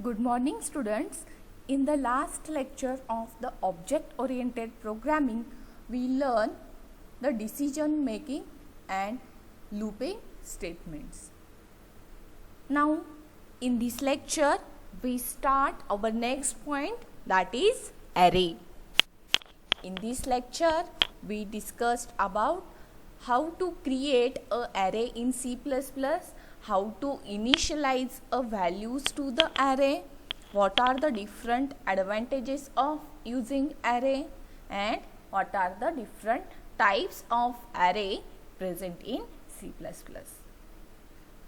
Good morning, students. In the last lecture of the object oriented programming, we learned the decision making and looping statements. Now, in this lecture, we start our next point, that is array. In this lecture, we discussed about how to create an array in C++, how to initialize a values to the array, what are the different advantages of using array, and what are the different types of array present in C++.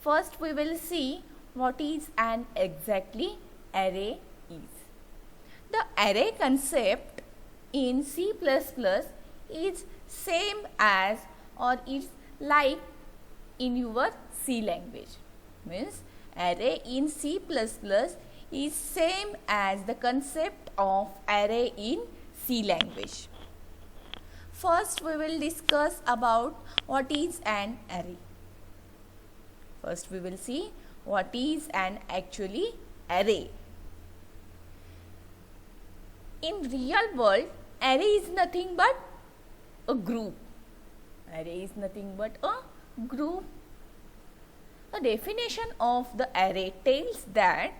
First, we will see what is an exactly array is. The array concept in C++ is same as or is like in your C language. Means array in C++ is same as the concept of array in C language. First, we will discuss about what is an array. First, we will see what is an actually array. In real world, array is nothing but a group. Array is nothing but a group. The definition of the array tells that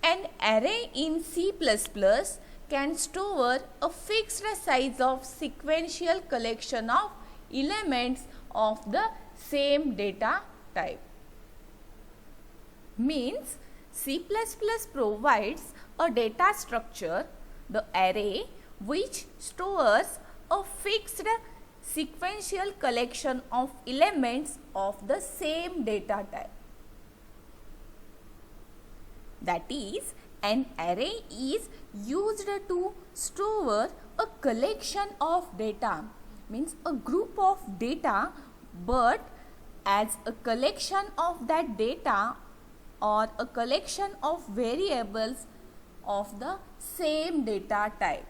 an array in C++ can store a fixed size of sequential collection of elements of the same data type. Means C++ provides a data structure, the array, which stores a fixed sequential collection of elements of the same data type. That is, an array is used to store a collection of data, means a group of data, but as a collection of that data or a collection of variables of the same data type.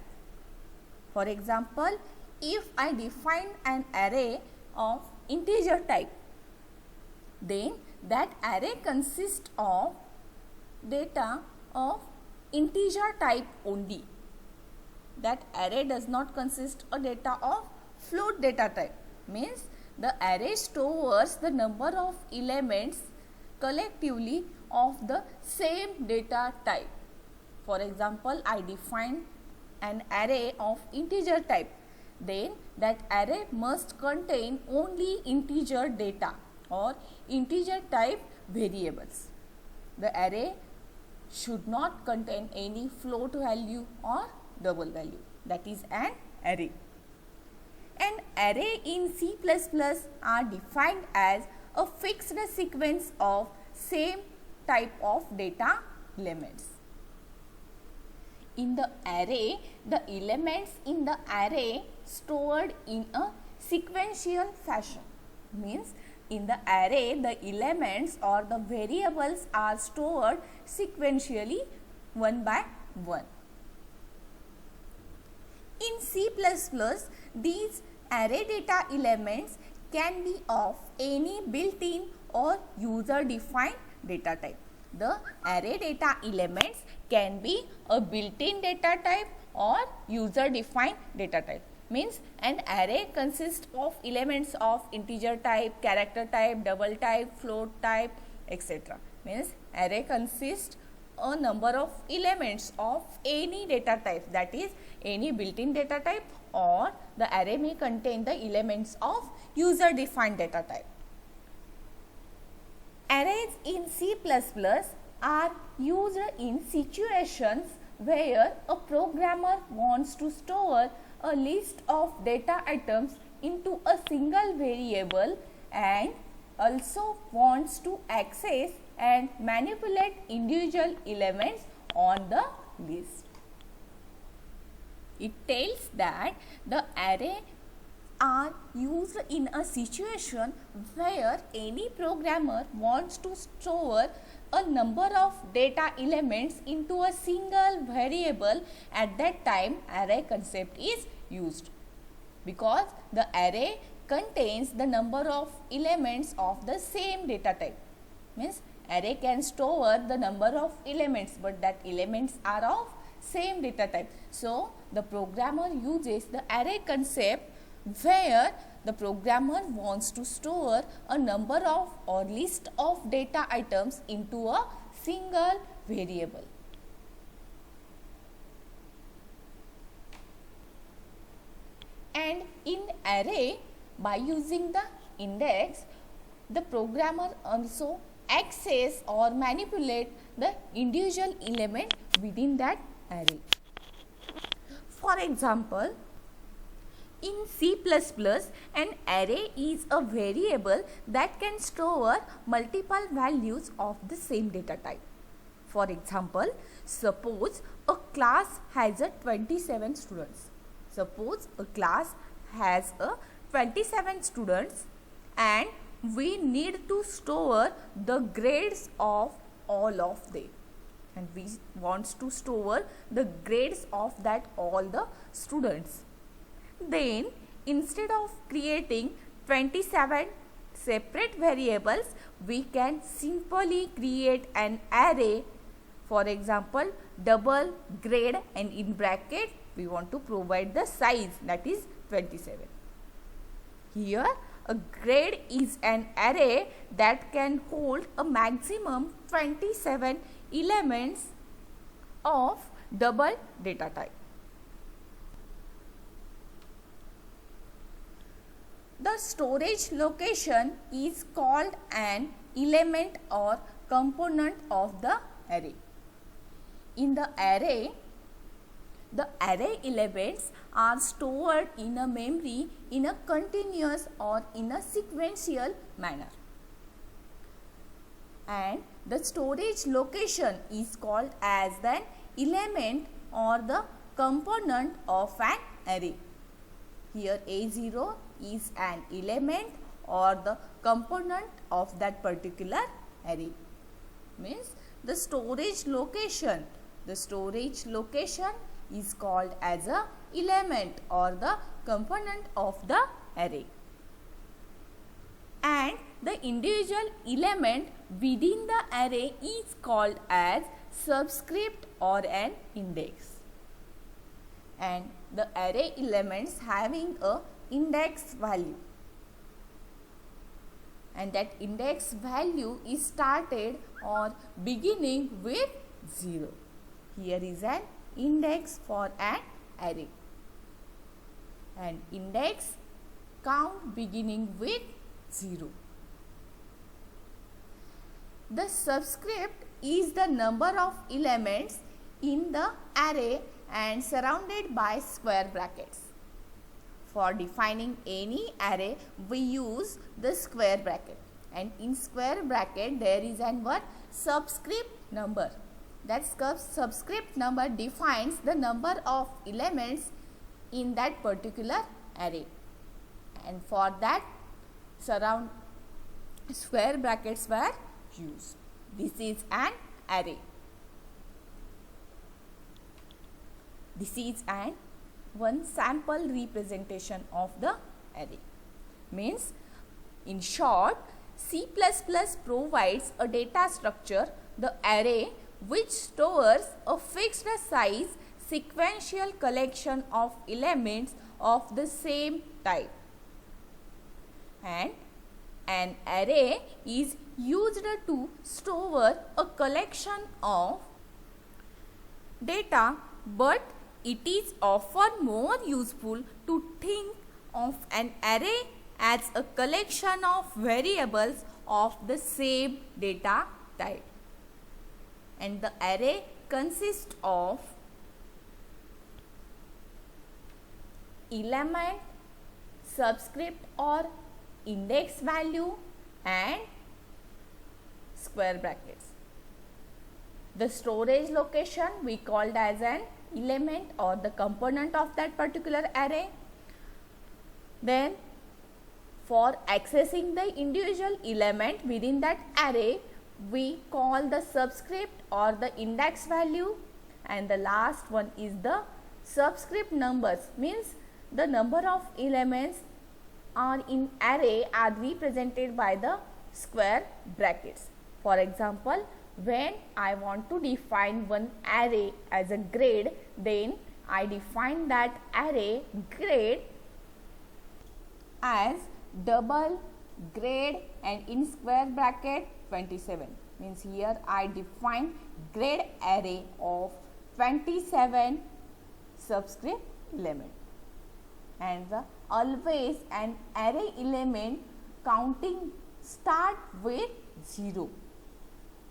For example, if I define an array of integer type, then that array consists of data of integer type only. That array does not consist of data of float data type. Means the array stores the number of elements collectively of the same data type. For example, I define an array of integer type, then that array must contain only integer data or integer type variables. The array should not contain any float value or double value. That is an array. An array in C++ are defined as a fixed sequence of same type of data elements. In the array, the elements in the array stored in a sequential fashion. Means in the array, the elements or the variables are stored sequentially one by one. In C++, these array data elements can be of any built-in or user-defined data type. The array data elements can be a built-in data type or user-defined data type. Means an array consists of elements of integer type, character type, double type, float type, etc. Means array consists a number of elements of any data type, that is any built-in data type, or the array may contain the elements of user-defined data type. Arrays in C++ are used in situations where a programmer wants to store a list of data items into a single variable and also wants to access and manipulate individual elements on the list. It tells that the array are used in a situation where any programmer wants to store a number of data elements into a single variable. At that time, array concept is used, because the array contains the number of elements of the same data type. Means Array can store the number of elements, but that elements are of same data type. So the programmer uses the array concept where the programmer wants to store a number of or list of data items into a single variable. And in array, by using the index, the programmer also access or manipulate the individual element within that array. For example, in C++, an array is a variable that can store multiple values of the same data type. For example, suppose a class has 27 students. Suppose a class has 27 students and we need to store the grades of all of them. And we want to store the grades of that all the students. Then instead of creating 27 separate variables, we can simply create an array. For example, double grade, and in bracket we want to provide the size, that is 27. Here a grade is an array that can hold a maximum 27 elements of double data type. The storage location is called an element or component of the array. In the array elements are stored in a memory in a continuous or in a sequential manner. And the storage location is called as an element or the component of an array. Here A0 is an element or the component of that particular array. Means the storage location is called as a element or the component of the array. And the individual element within the array is called as subscript or an index. And the array elements having a index value, and that index value is started or beginning with 0. Here is an index for an array, and index count beginning with 0. The subscript is the number of elements in the array and surrounded by square brackets. For defining any array, we use the square bracket, and in square bracket there is an word subscript number. That subscript number defines the number of elements in that particular array, and for that square brackets were used. This is an array. This is one sample representation of the array. Means, in short, C++ provides a data structure, the array, which stores a fixed size sequential collection of elements of the same type. And an array is used to store a collection of data, but it is often more useful to think of an array as a collection of variables of the same data type. And the array consists of element, subscript or index value, and square brackets. The storage location we called as an element or the component of that particular array. Then for accessing the individual element within that array, we call the subscript or the index value, and the last one is the subscript numbers, means the number of elements are in array are represented by the square brackets. For example, when I want to define one array as a grade, then I define that array grade as double grade and in square bracket 27. Means here I define grade array of 27 subscript element, and always an array element counting start with 0.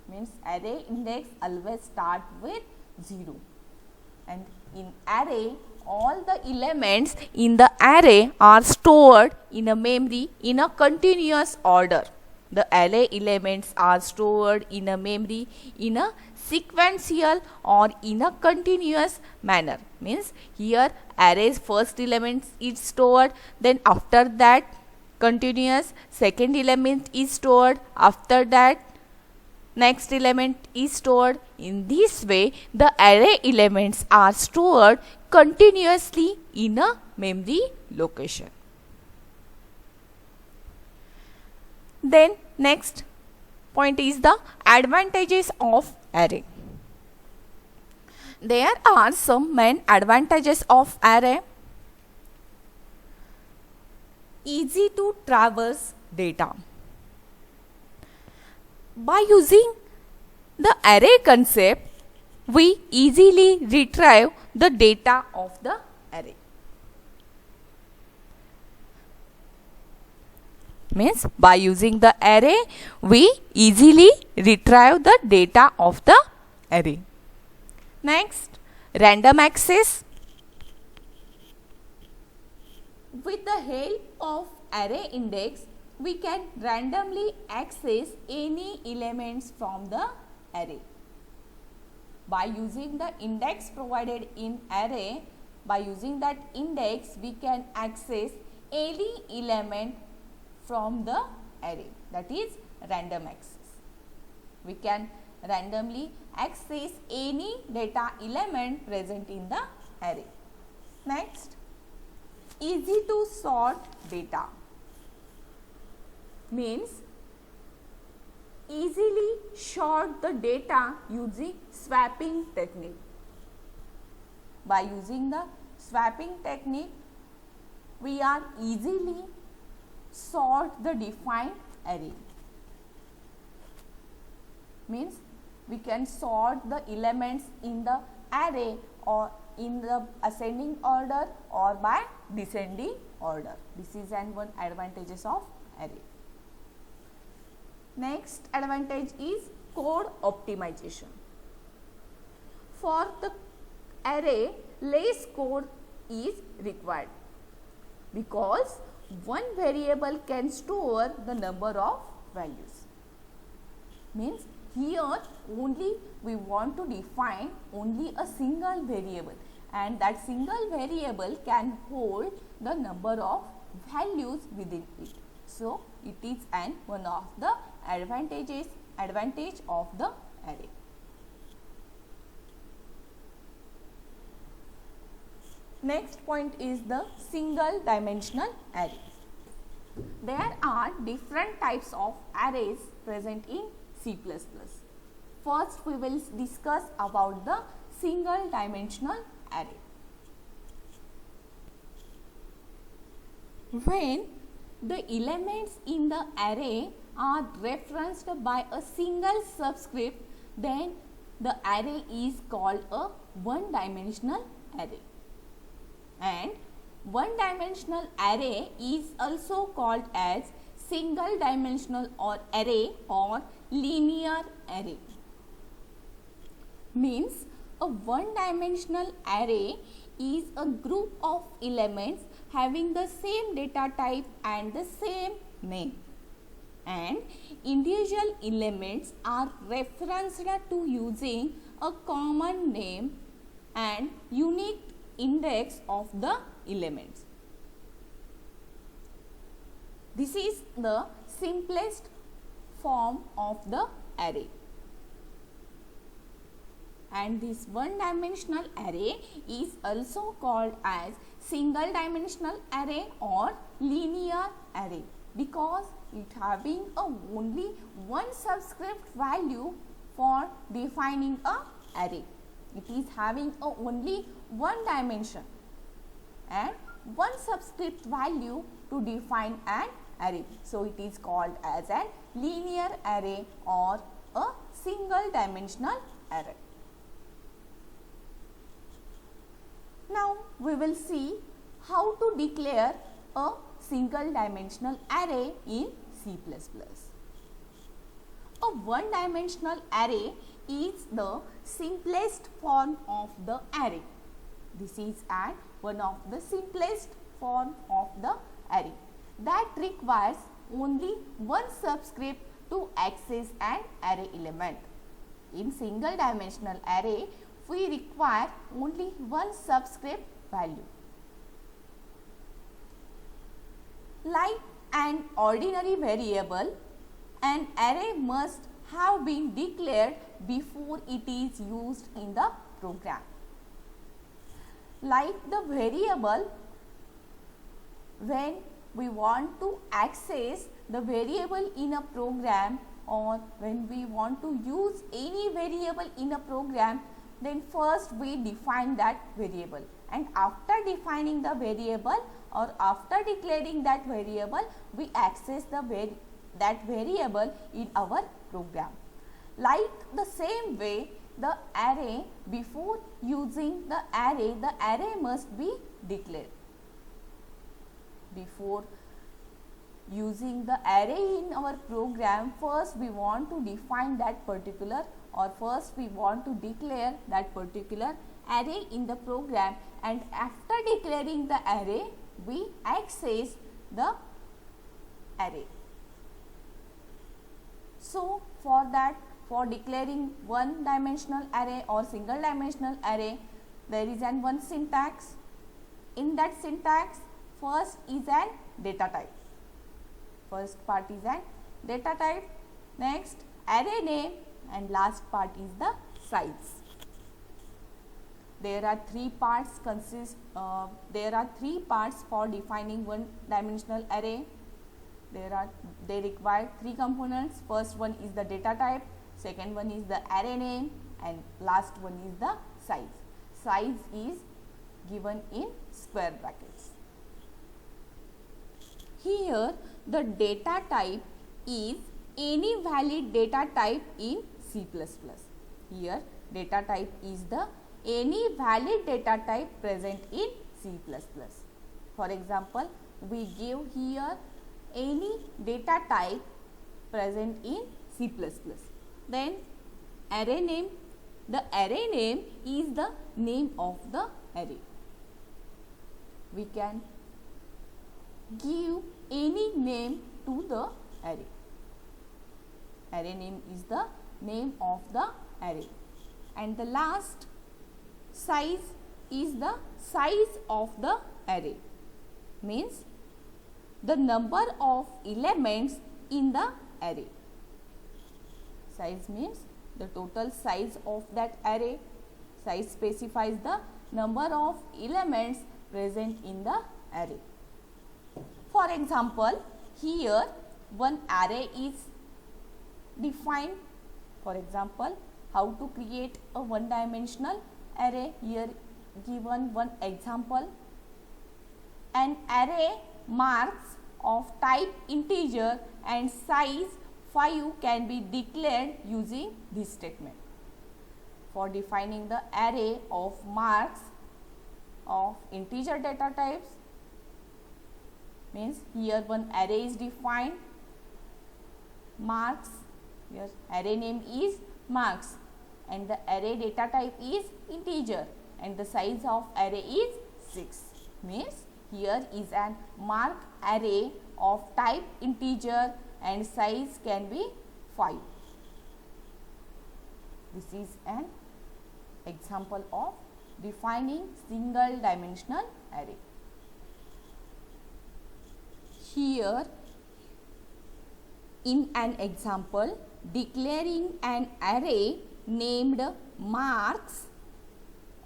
Means array index always start with 0, and in array all the elements in the array are stored in a memory in a continuous order. The array elements are stored in a memory in a sequential or in a continuous manner. Means here array's first element is stored, then after that continuous second element is stored, after that next element is stored. In this way, the array elements are stored continuously in a memory location. Then next point is the advantages of array. There are some main advantages of array. Easy to traverse data. By using the array concept, we easily retrieve the data of the array. Means by using the array, we easily retrieve the data of the array. Next, random access. With the help of array index, we can randomly access any elements from the array. By using the index provided in array, by using that index, we can access any element from the array, that is random access. We can randomly access any data element present in the array. Next, easy to sort data. Means easily sort the data using swapping technique. By using the swapping technique, we are easily sort the defined array. Means we can sort the elements in the array or in the ascending order or by descending order. This is one advantages of array. Next advantage is code optimization. For the array, less code is required because one variable can store the number of values. Means here only we want to define only a single variable, and that single variable can hold the number of values within it. So it is one of the advantage of the array. Next point is the single dimensional array. There are different types of arrays present in C++. First, we will discuss about the single dimensional array. When the elements in the array are referenced by a single subscript, then the array is called a one-dimensional array. And one-dimensional array is also called as single dimensional or array or linear array. Means a one-dimensional array is a group of elements having the same data type and the same name, and individual elements are referenced to using a common name and unique index of the elements. This is the simplest form of the array. And this one-dimensional array is also called as single dimensional array or linear array, because it having only one subscript value for defining a array. It is having only one dimension and one subscript value to define an array. So it is called as a linear array or a single dimensional array. Now we will see how to declare a single dimensional array in C++. A one dimensional array is the simplest form of the array. This is one of the simplest form of the array that requires only one subscript to access an array element. In single dimensional array, we require only one subscript value. Like an ordinary variable, an array must have been declared before it is used in the program. Like the variable, when we want to access the variable in a program or when we want to use any variable in a program, then first we define that variable, and after defining the variable or after declaring that variable, we access that variable in our program. Like the same way, the array, before using the array must be declared. Before using the array in our program, first we want to define that particular, or first we want to declare that particular array in the program, and after declaring the array, we access the array. So for that, for declaring one dimensional array or single dimensional array, there is one syntax. In that syntax, first is an data type. First part is an data type, next array name, and last part is the size. There are three parts for defining one dimensional array. They require three components. First one is the data type, second one is the array name, and last one is the size. Size is given in square brackets. Here the data type is any valid data type in C++. Here data type is the any valid data type present in C++. For example, we give here any data type present in C++. Then array name. The array name is the name of the array. We can give any name to the array. Array name is the name of the array. And the last, size, is the size of the array. Means the number of elements in the array. Size means the total size of that array. Size specifies the number of elements present in the array. For example, here one array is defined. For example, how to create a one dimensional array. Here given one example. An array marks of type integer and size 5 can be declared using this statement. For defining the array of marks of integer data types, means here one array is defined, marks, here array name is marks, and the array data type is integer, and the size of array is 6. Means here is an mark array of type integer and size can be 5. This is an example of defining single dimensional array. Here in an example, declaring an array named marks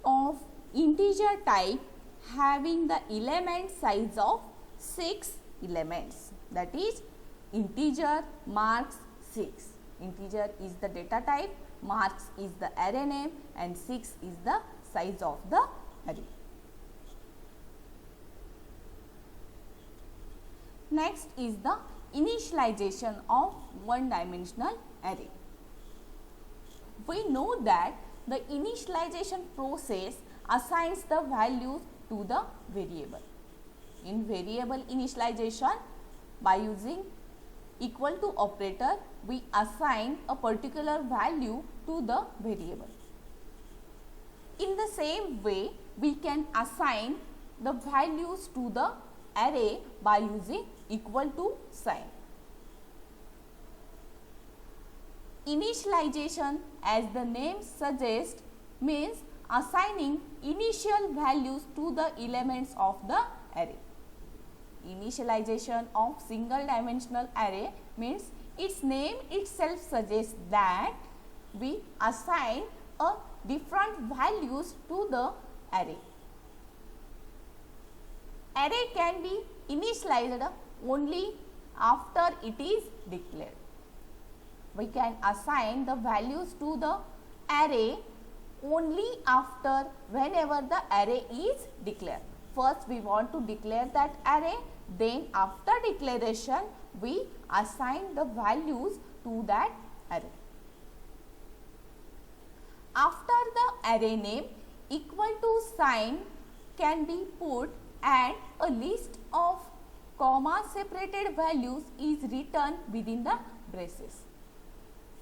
of integer type having the element size of 6 elements, that is integer, marks 6. Integer is the data type, marks is the array name, and 6 is the size of the array. Next is the initialization of one-dimensional array. We know that the initialization process assigns the values to the variable. In variable initialization, by using equal to operator, we assign a particular value to the variable. In the same way, we can assign the values to the array by using equal to sign. Initialization, as the name suggests, means assigning initial values to the elements of the array. Initialization of single dimensional array means its name itself suggests that we assign a different values to the array. Array can be initialized only after it is declared. We can assign the values to the array only after whenever the array is declared. First we want to declare that array, then after declaration we assign the values to that array. After the array name, equal to sign can be put and a list of comma separated values is written within the braces.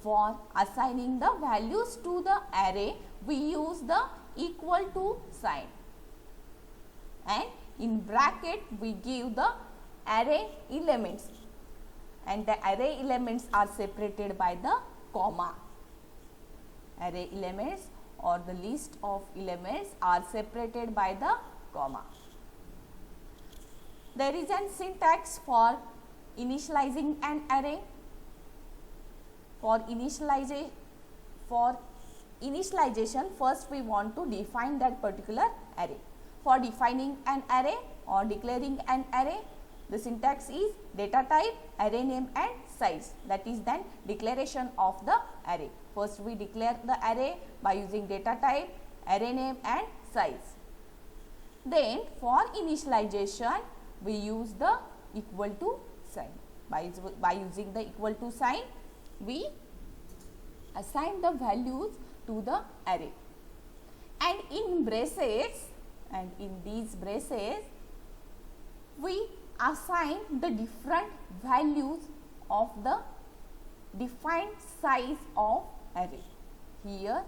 For assigning the values to the array, we use the equal to sign, and in bracket we give the array elements, and the array elements are separated by the comma. Array elements or the list of elements are separated by the comma. There is an syntax for initializing an array. For initialization, first we want to define that particular array. For defining an array or declaring an array, the syntax is data type, array name and size. That is then declaration of the array. First we declare the array by using data type, array name and size. Then for initialization, we use the equal to sign. By using the equal to sign, we assign the values to the array, and in these braces we assign the different values of the defined size of array. Here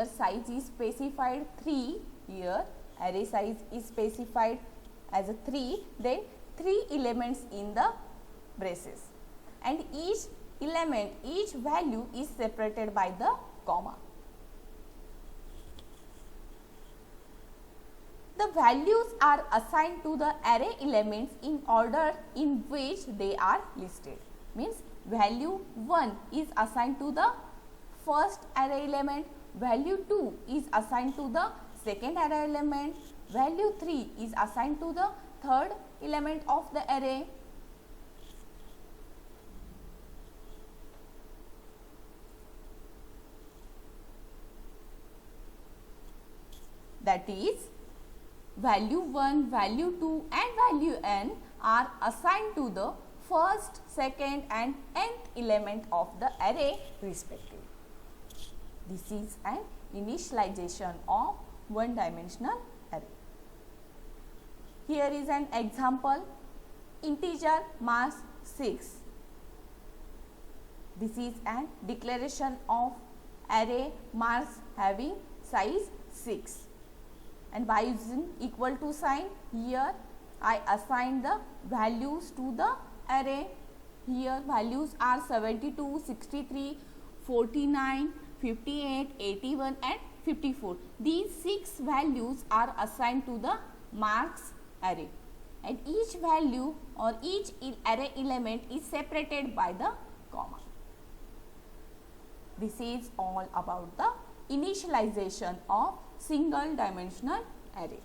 size is specified 3, here array size is specified as a 3, then 3 elements in the braces, and each value is separated by the comma. The values are assigned to the array elements in order in which they are listed. Means value 1 is assigned to the first array element, value 2 is assigned to the second array element, value 3 is assigned to the third element of the array. That is, value 1, value 2 and value n are assigned to the first, second and nth element of the array respectively. This is an initialization of one-dimensional array. Here is an example, integer mass 6. This is an declaration of array mass having size 6. And by using equal to sign, here I assign the values to the array. Here values are 72, 63, 49, 58, 81 and 54. These 6 values are assigned to the marks array, and each value or each array element is separated by the comma. This is all about the initialization of single dimensional array.